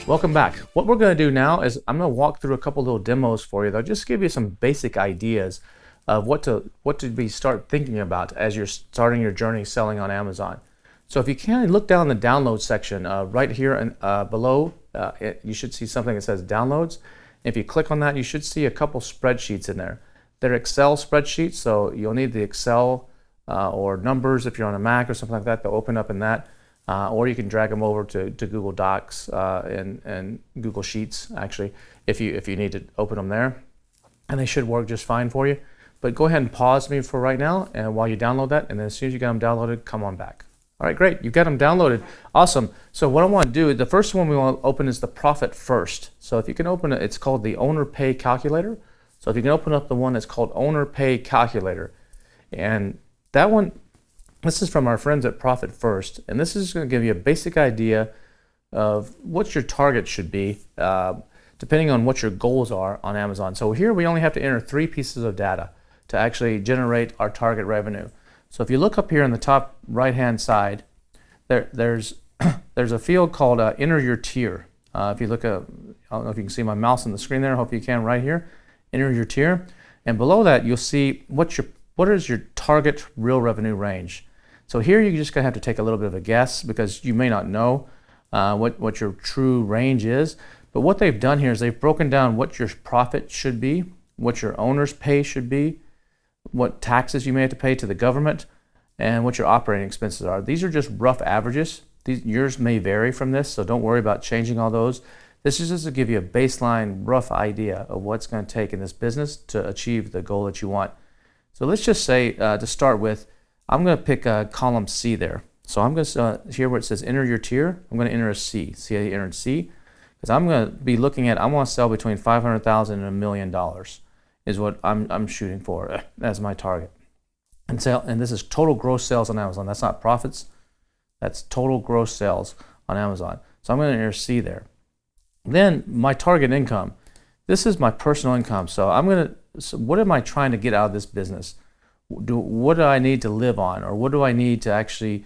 Welcome back. What we're going to do now is I'm going to walk through a couple little demos for you. They'll just give you some basic ideas of what to be start thinking about as you're starting your journey selling on Amazon. So if you can, look down the download section right here and below. You should see something that says downloads. If you click on that, you should see a couple spreadsheets in there. They're Excel spreadsheets, so you'll need the Excel or numbers if you're on a Mac or something like that. They'll open up in that. Or you can drag them over to Google Docs and Google Sheets, actually, if you need to open them there. And they should work just fine for you. But go ahead and pause me for right now and while you download that, and then as soon as you get them downloaded, come on back. All right, great. You've got them downloaded. Awesome. So what I want to do, the first one we want to open is the profit first. So if you can open it, it's called the Owner Pay Calculator. So if you can open up the one that's called Owner Pay Calculator. And that one, this is from our friends at Profit First, and this is going to give you a basic idea of what your target should be, depending on what your goals are on Amazon. So here we only have to enter 3 pieces of data to actually generate our target revenue. So if you look up here on the top right-hand side, there's a field called Enter Your Tier. If you look at, I don't know if you can see my mouse on the screen there. I hope you can right here. Enter your tier, and below that you'll see what is your target real revenue range. So here you're just going to have to take a little bit of a guess because you may not know what your true range is. But what they've done here is they've broken down what your profit should be, what your owner's pay should be, what taxes you may have to pay to the government, and what your operating expenses are. These are just rough averages. Yours may vary from this, so don't worry about changing all those. This is just to give you a baseline rough idea of what's going to take in this business to achieve the goal that you want. So let's just say, to start with, I'm going to pick column C there. So I'm going to, here where it says enter your tier, I'm going to enter a C. See how you entered C? Because I'm going to be looking at, I want to sell between $500,000 and $1 million is what I'm shooting for as my target. And this is total gross sales on Amazon. That's not profits. That's total gross sales on Amazon. So I'm going to enter C there. Then my target income. This is my personal income. So what am I trying to get out of this business? What do I need to live on, or what do I need to actually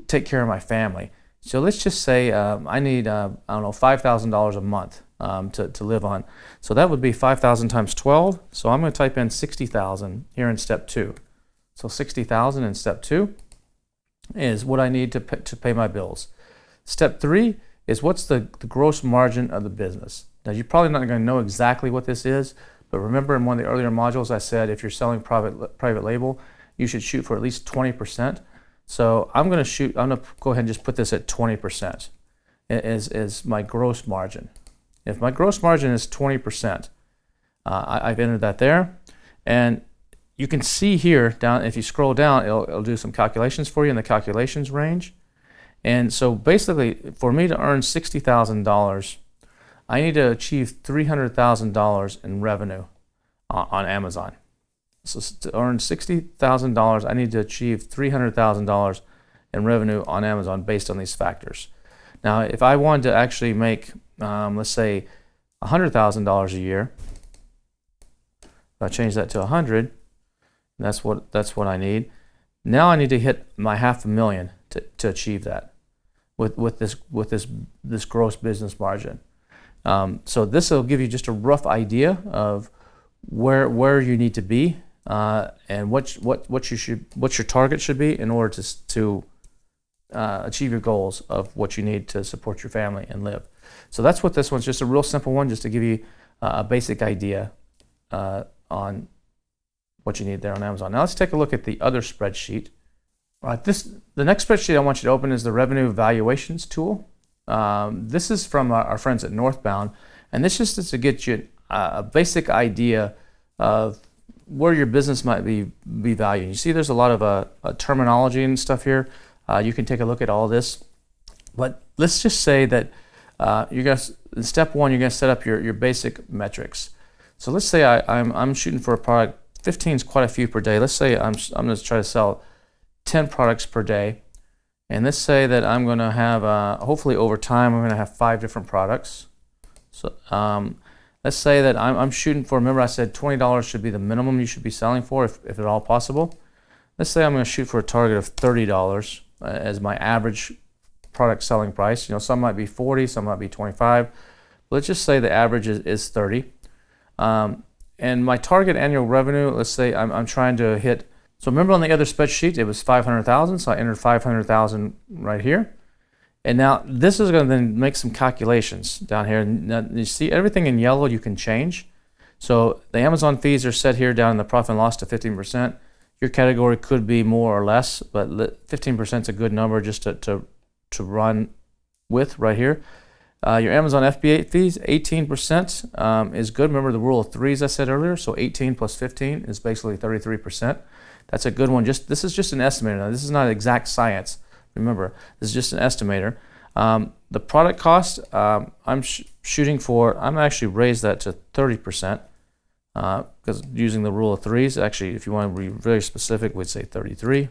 take care of my family? So let's just say I need, I don't know, $5,000 a month to live on. So that would be 5,000 times 12. So I'm going to type in 60,000 here in step 2. So 60,000 in step 2 is what I need to pay my bills. Step 3 is what's the gross margin of the business. Now you're probably not going to know exactly what this is, but remember in one of the earlier modules I said if you're selling private label, you should shoot for at least 20%. So I'm going to go ahead and just put this at 20% is my gross margin. If my gross margin is 20%, I've entered that there. And you can see here down, if you scroll down, it'll do some calculations for you in the calculations range. And so basically, for me to earn $60,000, I need to achieve $300,000 in revenue on Amazon. So to earn $60,000, I need to achieve $300,000 in revenue on Amazon based on these factors. Now, if I wanted to actually make, let's say, $100,000 a year, if I change that to 100, that's what I need. Now I need to hit my $500,000 to achieve that with this gross business margin. So this will give you just a rough idea of where you need to be and what your target should be in order to achieve your goals of what you need to support your family and live. So that's what this one's, just a real simple one, just to give you a basic idea on what you need there on Amazon. Now let's take a look at the other spreadsheet. All right, the next spreadsheet I want you to open is the Revenue Valuations tool. This is from our friends at Northbound, and this just is to get you a basic idea of where your business might be valued. You see there's a lot of terminology and stuff here. You can take a look at all this. But let's just say that in step 1, you're going to set up your basic metrics. So let's say I'm shooting for a product. 15 is quite a few per day. Let's say I'm going to try to sell 10 products per day. And let's say that I'm going to have, hopefully over time, I'm going to have 5 different products. So let's say that I'm shooting for, remember I said $20 should be the minimum you should be selling for if at all possible. Let's say I'm going to shoot for a target of $30 as my average product selling price. Some might be 40, some might be 25. Let's just say the average is 30. And my target annual revenue, let's say I'm trying to hit. So remember on the other spreadsheet, it was 500,000. So I entered 500,000 right here. And now this is going to then make some calculations down here. Now you see everything in yellow you can change. So the Amazon fees are set here down in the profit and loss to 15%. Your category could be more or less, but 15% is a good number just to run with right here. Your Amazon FBA fees, 18% is good. Remember the rule of threes I said earlier. So 18 plus 15 is basically 33%. That's a good one. This is just an estimator. Now, this is not exact science. Remember, this is just an estimator. The product cost, I'm shooting for, I'm actually raised that to 30%. Because using the rule of threes, actually, if you want to be very specific, we'd say 33.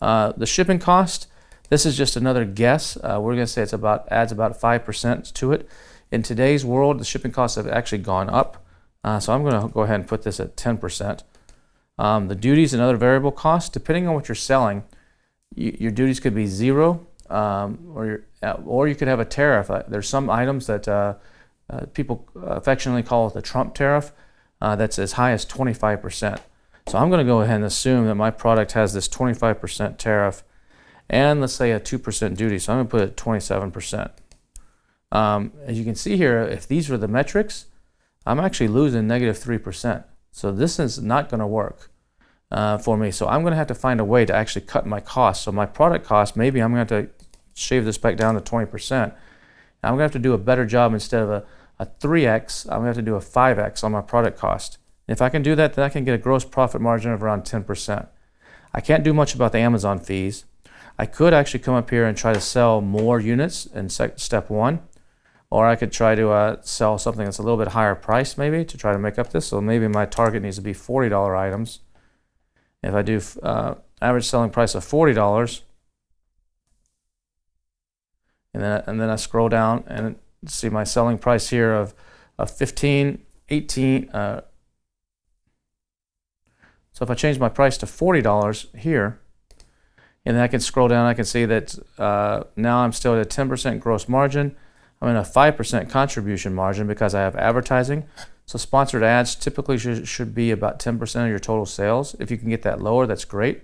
The shipping cost, this is just another guess. We're going to say adds about 5% to it. In today's world, the shipping costs have actually gone up. So I'm going to go ahead and put this at 10%. The duties and other variable costs, depending on what you're selling, your duties could be 0, or you could have a tariff. There's some items that people affectionately call it the Trump tariff. That's as high as 25%. So I'm going to go ahead and assume that my product has this 25% tariff and let's say a 2% duty. So I'm going to put it at 27%. As you can see here, if these were the metrics, I'm actually losing negative 3%. So this is not going to work for me. So I'm going to have to find a way to actually cut my costs. So my product cost, maybe I'm going to have to shave this back down to 20%. I'm going to have to do a better job instead of a 3x, I'm going to have to do a 5x on my product cost. If I can do that, then I can get a gross profit margin of around 10%. I can't do much about the Amazon fees. I could actually come up here and try to sell more units in step 1, or I could try to sell something that's a little bit higher price maybe to try to make up this. So maybe my target needs to be $40 items. If I do average selling price of $40, and then I scroll down and see my selling price here of 15, 18. So if I change my price to $40 here, and then I can scroll down, I can see that now I'm still at a 10% gross margin. I'm in a 5% contribution margin because I have advertising. So sponsored ads typically should be about 10% of your total sales. If you can get that lower, that's great.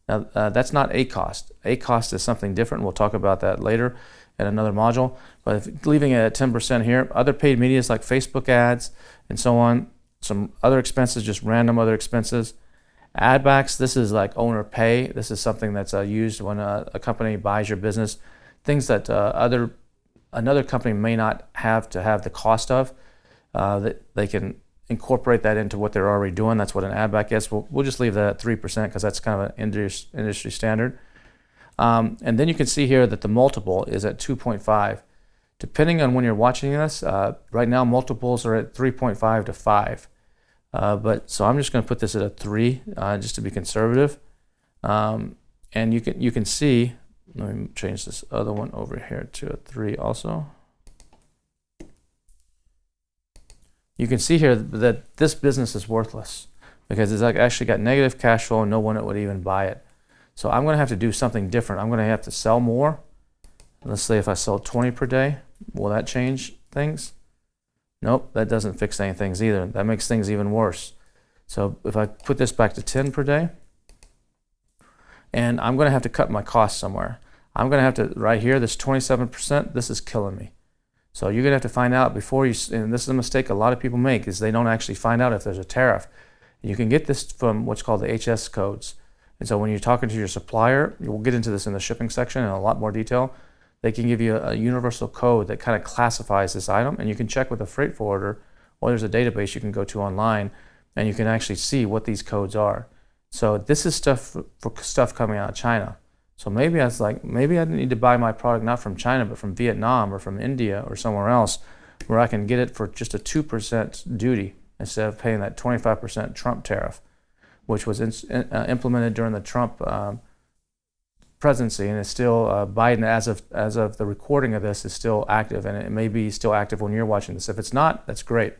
Now that's not a cost. A cost is something different. We'll talk about that later in another module. But if leaving it at 10% here, other paid medias like Facebook ads and so on, some other expenses, just random other expenses. Ad backs, this is like owner pay. This is something that's used when a company buys your business. Things that another company may not have to have the cost of, that they can incorporate that into what they're already doing. That's what an ad back is. We'll just leave that at 3% because that's kind of an industry standard. And then you can see here that the multiple is at 2.5. Depending on when you're watching this, right now multiples are at 3.5 to 5. So I'm just going to put this at a 3 just to be conservative. And you can see, let me change this other one over here to a 3 also. You can see here that this business is worthless because it's actually got negative cash flow and no one would even buy it. So I'm going to have to do something different. I'm going to have to sell more. Let's say if I sell 20 per day, will that change things? Nope, that doesn't fix any things either. That makes things even worse. So if I put this back to 10 per day, and I'm going to have to cut my costs somewhere. I'm going to have to, right here, this 27%, this is killing me. So you're going to have to find out before you, and this is a mistake a lot of people make, is they don't actually find out if there's a tariff. You can get this from what's called the HS codes. And so when you're talking to your supplier, we'll get into this in the shipping section in a lot more detail. They can give you a universal code that kind of classifies this item, and you can check with a freight forwarder, or there's a database you can go to online, and you can actually see what these codes are. So this is stuff for stuff coming out of China. So maybe I need to buy my product not from China, but from Vietnam or from India or somewhere else where I can get it for just a 2% duty instead of paying that 25% Trump tariff, which was implemented during the Trump presidency, and it's still Biden, as of the recording of this, is still active, and it may be still active when you're watching this. If it's not, that's great.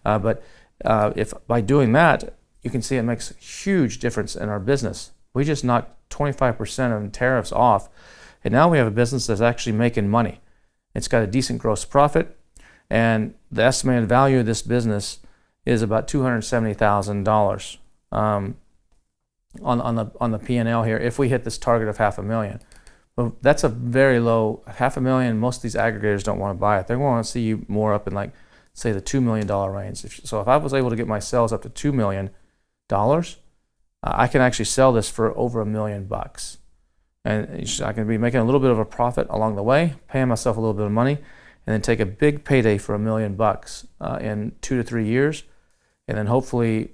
But if by doing that, you can see it makes a huge difference in our business. We just knocked 25% of tariffs off, And now we have a business that's actually making money. It's got a decent gross profit, and the estimated value of this business is about $270,000 on the P&L here if we hit this target of $500,000. But that's a very low $500,000. Most of these aggregators don't want to buy it. They want to see you more up in, like, say, the $2 million range. So if I was able to get my sales up to $2 million, I can actually sell this for over $1 million. And I can be making a little bit of a profit along the way, paying myself a little bit of money, and then take a big payday for $1 million in 2 to 3 years, and then hopefully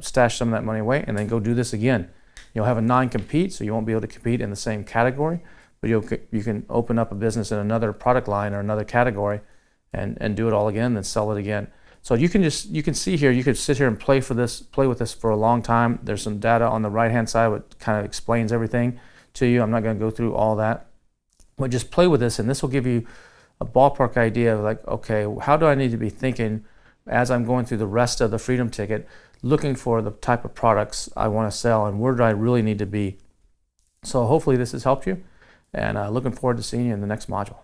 stash some of that money away, and then go do this again. You'll have a non-compete, so you won't be able to compete in the same category, but you can open up a business in another product line or another category, and do it all again, then sell it again. So you can see here, you could sit here and play with this for a long time. There's some data on the right-hand side that kind of explains everything to you. I'm not going to go through all that, but just play with this, and this will give you a ballpark idea of, like, okay, how do I need to be thinking as I'm going through the rest of the Freedom Ticket, looking for the type of products I want to sell, and where do I really need to be. So hopefully this has helped you, and looking forward to seeing you in the next module.